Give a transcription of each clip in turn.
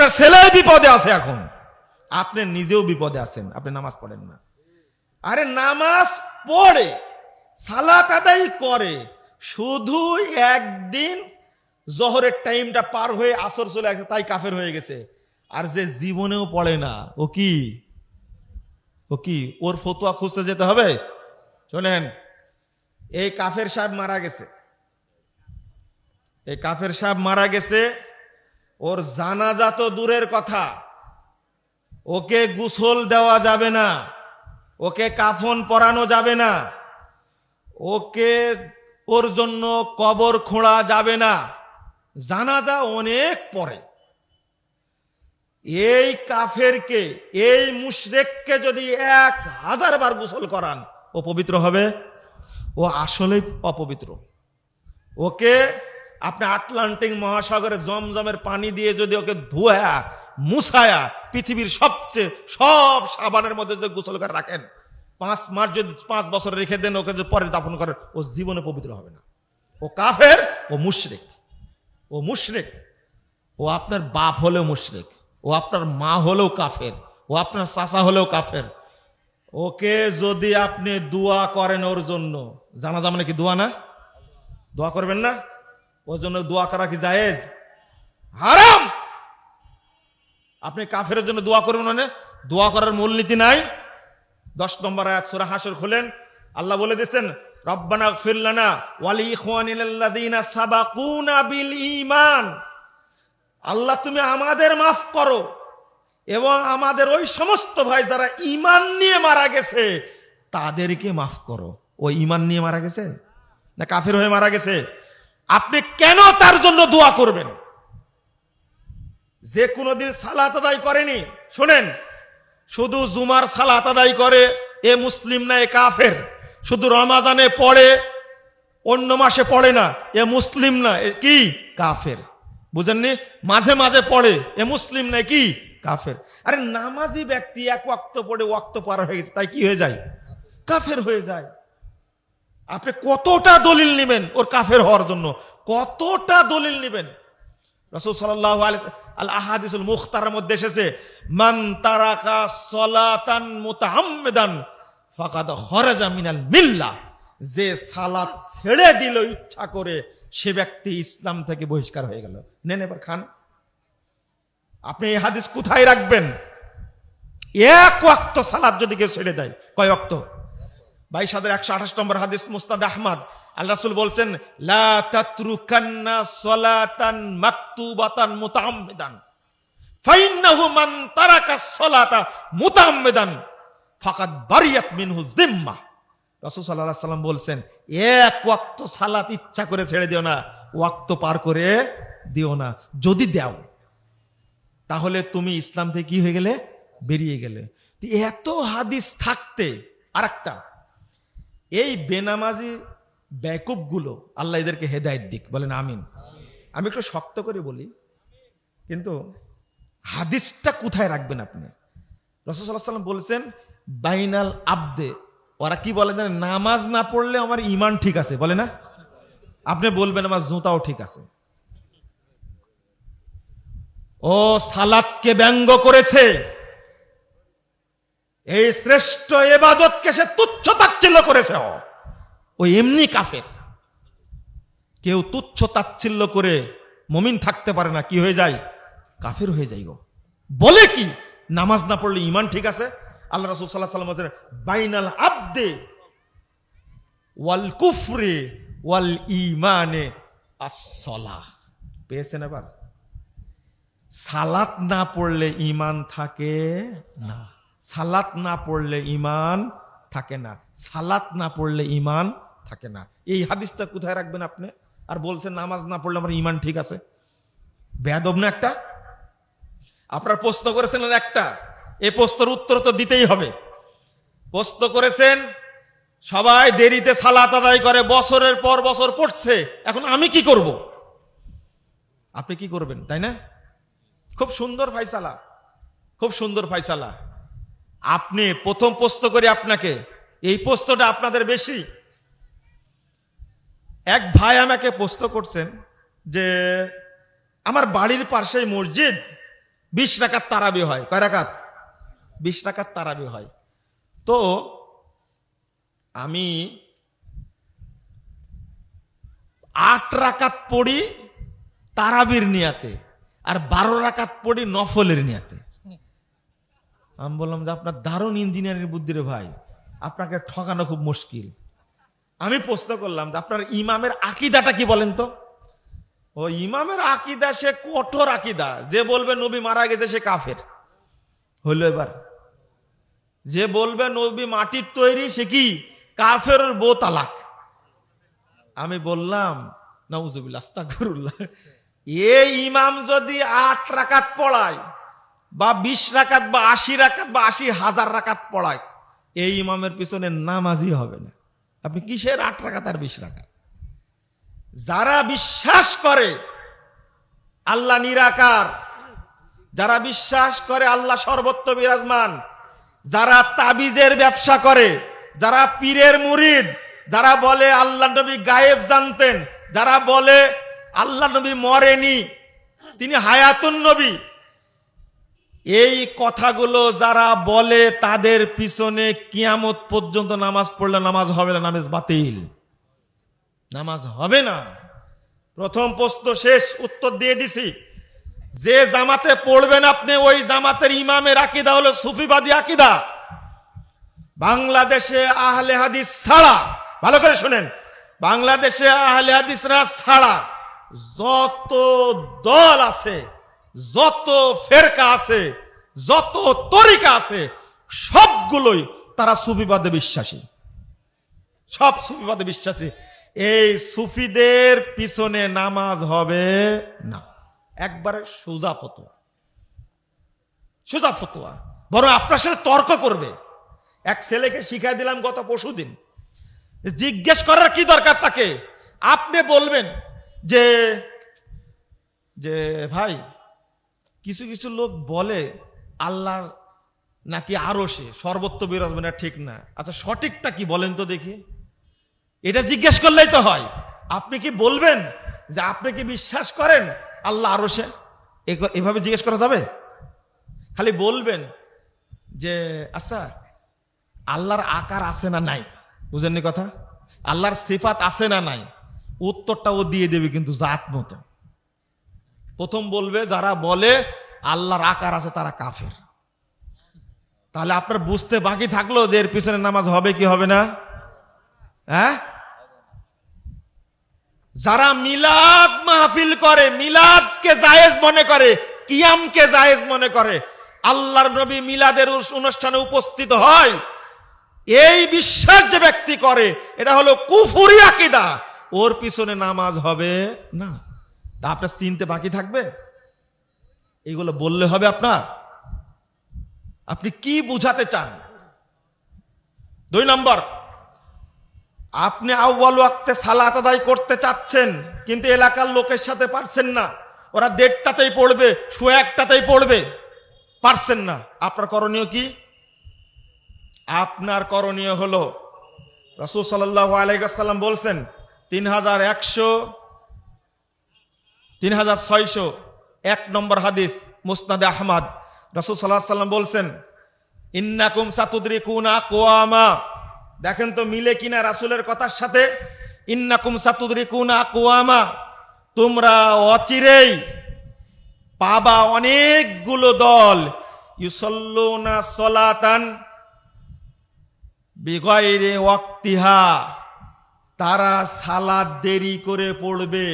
আপনার ছেলে বিপদে আছে, এখন আপনি নিজেও বিপদে আছেন, আপনি নামাজ পড়েন না। আরে নামাজ পড়ে, সালাত আদায় করে, শুধু একদিন জোহরের টাইমটা পার হয়ে আসর চলে আসে তাই কাফের হয়ে গেছে। আর যে জীবনেও পড়ে না, ও কি ওর ফতোয়া খুঁজতে যেতে হবে? শোনেন, এই কাফের সাহেব মারা গেছে, এই কাফের সাহেব মারা গেছে, ওর জানাজা তো দূরের কথা, ওকে গোসল দেওয়া যাবে না, ওকে কাফন পরানো যাবে না, ওর জন্য কবর খোঁড়া যাবে না, জানাজা অনেক পরে। এই কাফেরকে, এই মুশরিককে যদি 1000 বার গোসল করান, ও পবিত্র হবে? ও আসলেই অপবিত্র। ওকে আপনি আটলান্টিক মহাসাগরে জমজমের পানি দিয়ে যদি ওকে ধোয়া মুছায়া পৃথিবীর সবচেয়ে সব সাবানের মধ্যে যদি গোসল করে রাখেন, 5 মাস যদি 5 বছর রেখে দেন, ওকে যদি পরে দাফন করেন, ও জীবনে পবিত্র হবে না। ও কাফের, ও মুশরিক, ও মুশরিক। ও আপনার বাপ হলেও মুশরিক, ও আপনার মা হলেও কাফের, ও আপনার চাচা হলেও কাফের। ওকে যদি আপনি দোয়া করেন ওর জন্য, জানাজা মানে কি দোয়া না? দোয়া করবেন না? ওর জন্য দোয়া করা কি জায়েজ? হারাম। আপনি কাফের জন্য দোয়া করবেন মানে দোয়া করার মূলনীতি নাই। 10 নম্বর আয়াত সূরা হাশর খুলেন, আল্লাহ বলে দিয়েছেন, রব্বানা ইগফির লানা ওয়া লিইখওয়ানিনাল্লাযীনা সাবাকুনা বিল ঈমান। আল্লাহ তুমি আমাদের মাফ করো এবং আমাদের ওই সমস্ত ভাই যারা ঈমান নিয়ে মারা গেছে তাদেরকে মাফ করো। ও ঈমান নিয়ে মারা গেছে না কাফের হয়ে মারা গেছে? আপনি কেন তার জন্য দোয়া করবেন? যে কোনোদিন সালাত আদায় করেনি, শোনেন, শুধু জুমার সালাত আদায় করে এ মুসলিম না, এ কাফের। শুধু রমাজানে পড়ে, অন্য মাসে পড়ে না, এ মুসলিম না, এ কি? কাফের। বুঝেননি? মাঝে মাঝে পড়ে, এ মুসলিম না, কি? কাফের। আরে নামাজি ব্যক্তি এক ওয়াক্ত পড়ে, ওয়াক্ত পার হয়ে গেছে, তাই কি হয়ে যায়? কাফের হয়ে যায়। আপনি কতটা দলিল নেবেন ওর কাফের হওয়ার জন্য? কতটা দলিল নেবেন? রাসূল সাল্লাল্লাহু আলাইহি আল আহাদিসুল মুখতারার মধ্যে এসেছে, মান তারাকা সালাতান মুতাআম্মিদান ফাকাদ খারাজা মিনাল মিল্লাহ। যে সালাত ছেড়ে দিল ইচ্ছা করে, সে ব্যক্তি ইসলাম থেকে বহিষ্কার হয়ে গেল। নেন এবার খান। আপনি এই হাদিস কোথায় রাখবেন? এক ওয়াক্ত সালাত যদি কেউ ছেড়ে দেয়, কয় ওয়াক্ত? 22,128 নম্বর হাদিস, মুসনাদ আহমদ। আল্লাহ রাসূল বলছেন, লা তাতরুকান্না সালাতান মাকতুবাতান মুতাআম্মিদান ফাইন্নাহু মান তারাকা সালাতা মুতাআম্মিদান ফাকাদ বারিয়াত মিনহু যিম্মা। রাসূল সাল্লাল্লাহু আলাইহি সাল্লাম বলছেন, এক ওয়াক্ত সালাত ইচ্ছা করে ছেড়ে দিও না, ওয়াক্ত পার করে দিও না। যদি দাও তাহলে তুমি ইসলাম থেকে কি হয়ে গেলে? বেরিয়ে গেলে। এত হাদিস থাকতে আরেকটা, এই বেনামাজি বেকুবগুলো, আল্লাহ এদেরকে হেদায়েত দিক, বলেন আমিন। আমি একটু শক্ত করে বলি, কিন্তু হাদিসটা কোথায় রাখবেন আপনি? রাসূল সাল্লাল্লাহু আলাইহি ওয়াসাল্লাম বলেছেন, বাইনাল আবদে, ওরা কি বলে জানেন? নামাজ না পড়লে আমার ঈমান ঠিক আছে, বলে না? আপনি বলবেন আমার জুতাও ঠিক আছে। ও সালাতকে ব্যঙ্গ করেছে, এই শ্রেষ্ঠ ইবাদতকে সে তুচ্ছ তাচ্ছিল্য করেছে। ও এমনি কাফের। কেউ তুচ্ছ তাচ্ছিল্য করে মুমিন থাকতে পারে না, কি হয়ে যায়? কাফের হয়ে যায়। বলে কি নামাজ না পড়লে ঈমান ঠিক আছে? আল্লাহ রাসূল সাল্লাল্লাহু আলাইহি ওয়াসাল্লাম বলেন, বাইনাল আবদে ওয়াল কুফরি ওয়াল ঈমানে আস-সালাহ। পেয়েছেন? এবার সালাত না পড়লে ঈমান থাকে না, সালাত না পড়লে ঈমান থাকে না, সালাত না পড়লে ঈমান থাকে না। এই হাদিসটা কোথায় রাখবেন আপনি? আর বলছেন নামাজ না পড়লে আমার ঈমান ঠিক আছে। বেয়াদব না একটা? আপনারা প্রশ্ন করেছেন একটা, এই প্রশ্নের উত্তর তো দিতেই হবে। প্রশ্ন করেছেন, সবাই দেরিতে সালাত আদায় করে, বছরের পর বছর পড়ছে, এখন আমি কি করব? আপনি কি করবেন, তাই না? খুব সুন্দর ফায়সালা, খুব সুন্দর ফায়সালা। আপনি প্রথম প্রশ্ন করি আপনাকে, এই প্রশ্নটা আপনাদের বেশি। এক ভাই আমাকে প্রশ্ন করছেন যে আমার বাড়ির পাশেই মসজিদ, 20 রাকাত তারাবি হয়। কয় রাকাত? 20 রাকাত তারাবি হয়। তো আমি 8 রাকাত পড়ি তারাবির নিয়াতে, আর 12 রাকাত পড়ি নফলের নিয়াতে। আমি বললাম যে আপনার দারুণ ইঞ্জিনিয়ারিং বুদ্ধি রে ভাই, আপনাকে ঠকানো খুব মুশকিল। আমি প্রশ্ন করলাম যে আপনার ইমামের আকীদাটা কি বলেন তো? ও ইমামের আকীদা সে কঠোর আকীদা, যে বলবে নবী মারা গেছে সে কাফের হইল। এবার যে বলবে নবী মাটির তৈরি সে কি কাফের, বউ তালাক। আমি বললাম নাউজুবিল্লাহ আস্তাগফিরুল্লাহ, এই ইমাম যদি 8 রাকাত পড়ায় বা 20 রাকাত বা 80 রাকাত বা 80,000 রাকাত পড়ায়, এই ইমামের পিছনে নামাজই হবে না। আপনি কিসের 8 রাকাত আর 20 রাকাত? যারা বিশ্বাস করে আল্লাহ নিরাকার, যারা বিশ্বাস করে আল্লাহ সর্বত্র বিরাজমান, যারা তাবিজের ব্যবসা করে, যারা পীরের মুরিদ, যারা বলে আল্লাহ নবী গায়েব জানতেন, যারা বলে আল্লাহ নবী মরেনি, তিনি হায়াতুন নবী, এই কথাগুলো যারা বলে তাদের পিছনে কিয়ামত পর্যন্ত নামাজ পড়লে নামাজ হবে না, নামাজ বাতিল, নামাজ হবে না। প্রথম প্রশ্ন শেষ, উত্তর দিয়ে দিছি। যে জামাতে পড়বেন আপনি, ওই জামাতের ইমামের আকীদা হলো সুফিবাদী আকীদা। বাংলাদেশে আহলে হাদিস ছাড়া, ভালো করে শুনেন, বাংলাদেশে আহলে হাদিসরা ছাড়া যত দল আছে, যত ফেরকা আছে, যত তরিকা আছে, সবগুলোই তারা সুফিবাদে বিশ্বাসী, সব সুফিবাদে বিশ্বাসী। এই সুফিদের পিছনে নামাজ হবে না, একবারে সোজা ফতোয়া, সোজা ফতোয়া। বরং আপনার সাথে তর্ক করবে। এক ছেলেকে শিখাই দিলাম গত পরশুদিন, জিজ্ঞেস করার কি দরকার তাকে? আপনি বলবেন যে যে ভাই কিছু কিছু লোক বলে আল্লাহর নাকি আরশে সর্বত্র বিরাজমান, ঠিক না। আচ্ছা সঠিকটা কি বলেন তো দেখি? এটা জিজ্ঞেস করলেই তো হয়। আপনি কি বলবেন যে আপনি কি বিশ্বাস করেন আল্লাহ আরশে? এভাবে জিজ্ঞেস করা যাবে? খালি বলবেন যে আচ্ছা আল্লাহর আকার আছে না নাই, বুঝেননি কথা? আল্লাহর সিফাত আছে না নাই, উত্তরটা ও দিয়ে দেবে কিন্তু জাত মতো। প্রথম বলবে যারা বলে আল্লাহর আকার আছে তারা কাফের। তাহলে আপনার বুঝতে বাকি থাকলো যে এর পিছনে নামাজ হবে কি হবে না? হ্যাঁ, যারা মিলাদ মাহফিল করে, মিলাদকে জায়েজ মনে করে, কিয়ামকে জায়েজ মনে করে, আল্লাহর নবী মিলাদের অনুষ্ঠানে উপস্থিত হয়, এই বিশ্বাস যে ব্যক্তি করে এটা হলো কুফরি আকীদা, ওর পিছনে নামাজ হবে না। তা আপনার চিনতে বাকি থাকবে? এইগুলো বললে হবে আপনার? আপনি কি বুঝাতে চান? 2 নম্বর, আপনি আউয়াল ওয়াক্তে সালাত আদায় করতে চাচ্ছেন, কিন্তু এলাকার লোকের সাথে পারছেন না। ওরা 1:30টাতেই পড়বে, 1:15টাতেই পড়বে, পারছেন না। আপনার করণীয় কি? আপনার করণীয় হলো রাসূল সাল্লাল্লাহু আলাইহি ওয়াসাল্লাম বলছেন 3601 নম্বর হাদিস, মুসনাদে আহমদ, রাসূল সাল্লাল্লাহু আলাইহি ওয়াসাল্লাম বলছেন ইন্নাকুম সাতুদরিকুনা আকওয়ামা। দেখেন তো মিলে কিনা রাসূলের কথার সাথে। ইন্নাকুম সাতুদরিকুনা আকওয়ামা, তোমরা অচিরেই পাবা অনেকগুলো দল, ইউসাল্লুনা সলাতান বিগাইরি ওয়াক্তিহা, তারা সালাত দেরি করে পড়বে।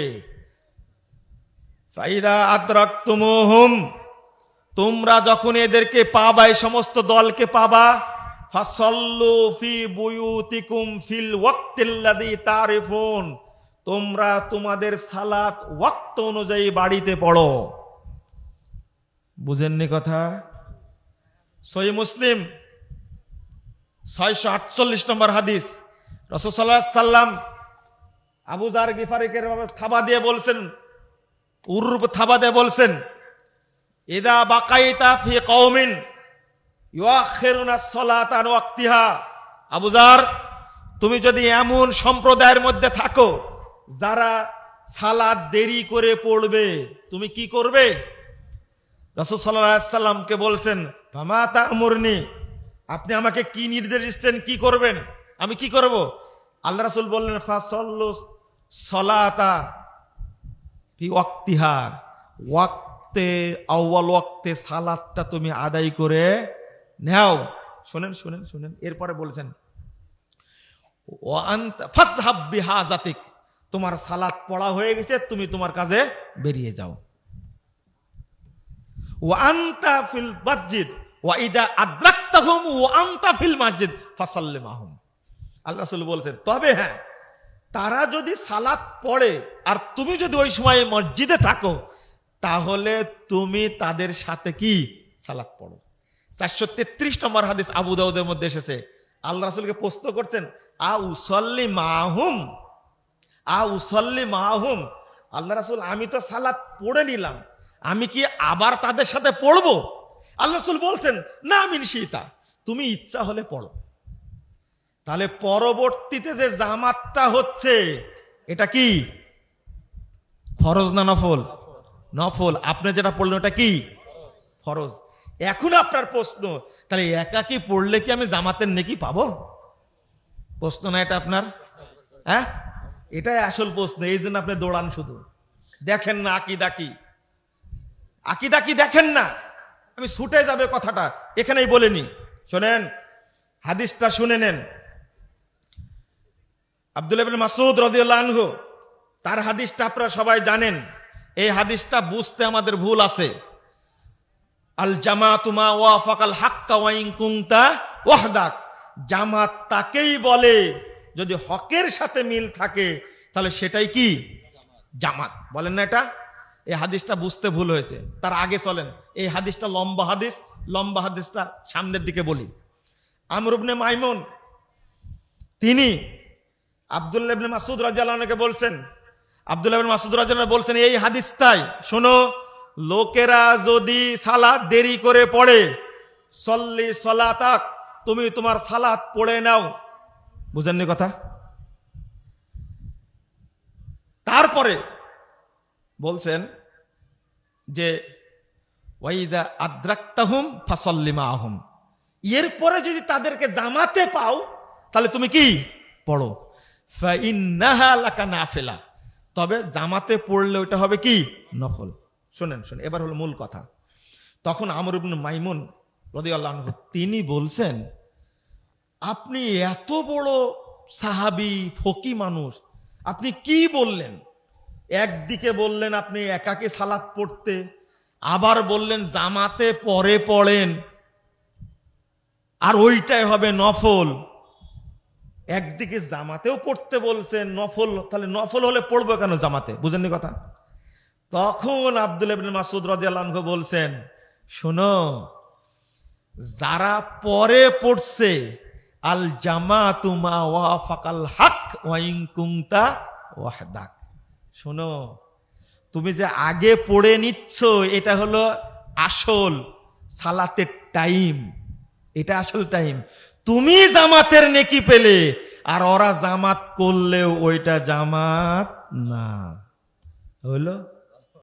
ফাইদা আদরাকতুমুহুম, তোমরা যখন এদেরকে পাবা, এই সমস্ত দলকে পাবা, ফাসাল্লু ফি বুয়ুতিকুম ফিল ওয়াক্তিল্লাযী তারিফুন, তোমরা তোমাদের সালাত ওয়াক্ত অনুযায়ী বাড়িতে পড়ো। বুঝেননি কথা? সহিহ মুসলিম 648 নম্বর হাদিস, রাসূল সাল্লাল্লাহু আলাইহি সাল্লাম আবু যার গিফারিকে থাবা দিয়ে বলছেন, উরুপ থাবা দিয়ে বলছেন, ইদা বাকাইতা ফি কওমিন ইউআখিরুনা সলাতা আন ওয়াক্তিহা, আবু যার তুমি যদি এমন সম্প্রদায়ের মধ্যে থাকো যারা সালাত দেরি করে পড়বে, তুমি কি করবে? রাসূল সাল্লাল্লাহু আলাইহি সাল্লামকে বলছেন, ফামা তা'মুরনি, আপনি আমাকে কি নির্দেশ দিচ্ছেন, কি করবেন, আমি কি করব? আল্লাহ রাসূল বললেন, ফাসাল্লু সলাতা ফি ওয়াক্তিহা, ওয়াক্তে আউয়াল ওয়াক্তে সালাতটা তুমি আদায় করে নাও। শুনেন শুনেন শুনেন, এরপরে বলেছেন, ওয়া আনতা ফাসহাব বিহাজাতিক, তোমার সালাত পড়া হয়ে গেছে, তুমি তোমার কাজে বেরিয়ে যাও। ওয়া আনতা ফিল মসজিদ ওয়া ইজা আদরাকতাহুম ওয়া আনতা ফিল মসজিদ ফাসাল্লি মাহুম। আল্লাহ রাসূল বলছেন, তবে হ্যাঁ, তারা যদি সালাত পড়ে আর তুমি যদি ওই সময় মসজিদে থাকো, তাহলে তুমি তাদের সাথে কি সালাত পড়ো। 433 নম্বর হাদিস আবু দাউদের মধ্যে এসেছে, আল্লাহ রাসূলকে প্রশ্ন করছেন, আ উসাল্লি মাহুম, আ উসাল্লি মাহুম, আল্লাহ রাসূল আমি তো সালাত পড়ে নিলাম, আমি কি আবার তাদের সাথে পড়বো? আল্লাহ রাসূল বলছেন, না মিন শিতা, তুমি ইচ্ছা হলে পড়ো। তাহলে পরবর্তীতে যে জামাতটা হচ্ছে, এটা কি ফরজ না নফল? নফল। আপনি যেটা পড়লেন ওটা কি ফরজ। এখন আপনার প্রশ্ন, তাহলে একাকি পড়লে কি আমি জামাতের নেকি পাবো? প্রশ্ন না এটা আপনার? হ্যাঁ, এটাই আসল প্রশ্ন। এই জন্য আপনি দৌড়ান, শুধু দেখেন না আকিদা কি, আকিদা কি দেখেন না, আমি ছুটে যাবে কথাটা এখানেই বলেনি। শোনেন, হাদিসটা শুনে নেন। আব্দুল্লাহ ইবনে মাসউদ রাদিয়াল্লাহু আনহু, তার হাদিসটা আপনারা সবাই জানেন। এই হাদিসটা বুঝতে আমাদের ভুল আছে। আল জামাতু মা ওয়াফাকাল হাক্কা ওয়া ইন কুনতা ওয়াহদাক, জামাত তাকেই বলে যদি হকের সাথে মিল থাকে, তাহলে সেটাই কি জামাত। বলেন না এটা? এই হাদিসটা বুঝতে ভুল হয়েছে। তার আগে চলেন, এই হাদিসটা লম্বা হাদিস, লম্বা হাদিসটা সামনের দিকে বলি। আমর ইবনে মাইমুন তিনি আব্দুল্লাহ ইবনে মাসউদ রাদিয়াল্লাহু আনহুকে বলছেন, আব্দুল্লাহ ইবনে মাসউদ রাদিয়াল্লাহু আনহু বলছেন, এই হাদিসটাই শোনো, লোকেরা যদি সালাত দেরি করে পড়ে, সল্লি সলাতাক, তুমি তোমার সালাত পড়ে নাও। বুঝেননি কথা? তারপরে বলছেন যে ওয়াইদা আদরাকতাহুম ফাসাল্লি মাহুম, এরপরে যদি তাদেরকে জামাতে পাও, তাহলে তুমি কি পড়ো। ফাইন্নাহা লাকা নাফিলা, তবে জামাতে পড়লে ওটা হবে কি নফল। শুনেন শুনেন, এবার হলো মূল কথা। তখন আমর ইবনে মাইমুন রাদিয়াল্লাহু আনহু তিনি বলছেন, আপনি এত বড় সাহাবী ফকি মানুষ, আপনি কি বললেন? একদিকে বললেন আপনি একাকে সালাত পড়তে, আবার বললেন জামাতে পরে পড়েন, আর ওইটাই হবে নফল। একদিকে জামাতেও পড়তে বলছেন নফল, তাহলে নফল হলে পড়বো কেন জামাতে? বুঝেননি কথা? তখন আব্দুল্লাহ ইবনে মাসউদ রাদিয়াল্লাহু আনহু বলছেন, শোনো, যারা পরে পড়ছে, আল জামাতু মা ওয়াফাকাল হক ওয়া ইন কুনতা ওয়াহদাক, শোনো, তুমি যে আগে পড়ে নিচ্ছ, এটা হলো আসল সালাতের টাইম, এটা আসল টাইম। তুমি জামাতের নেকি পেলে, আর ওরা জামাত করলেও ওইটা জামাত না। হলো